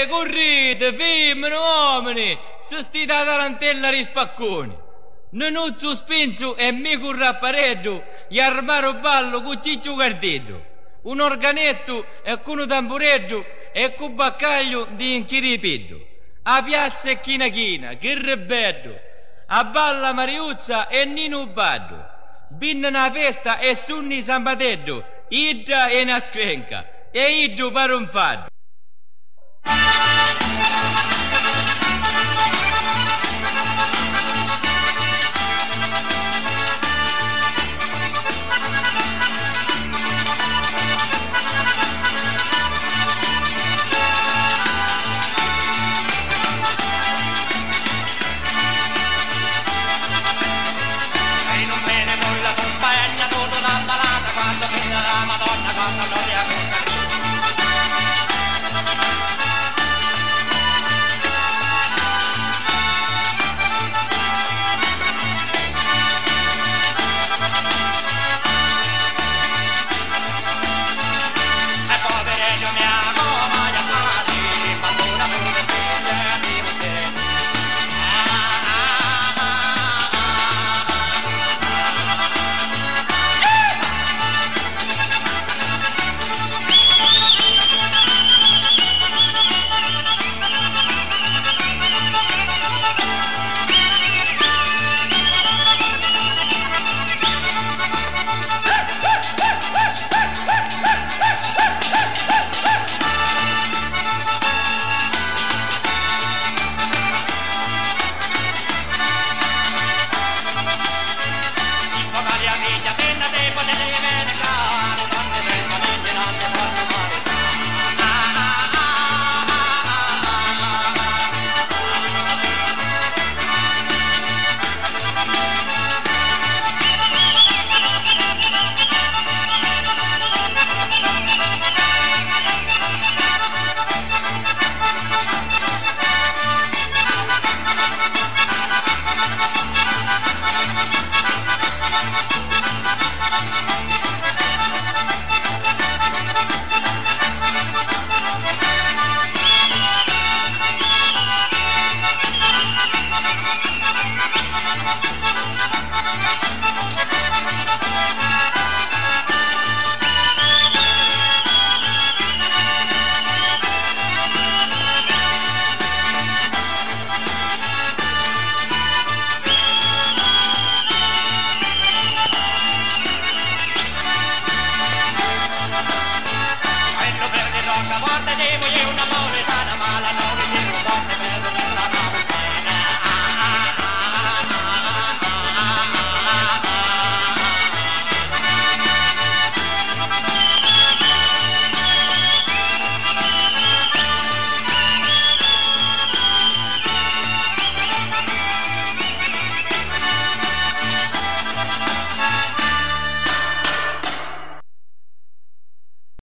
correte, femmine, uomini, se sti da tarantella rispacconi. Non sospenso e me con rapparetto, gli armaro ballo con ciccio cardetto. Un organetto e con un tamburetto e con baccaglio di inchiripeddo. A piazza e china china, che rebeddo. A balla Mariuzza e Nino Baddo. Binna una festa e sunni Sambateddo. Idda e una screnca. E iddo per un faddo. Guarda, devo io una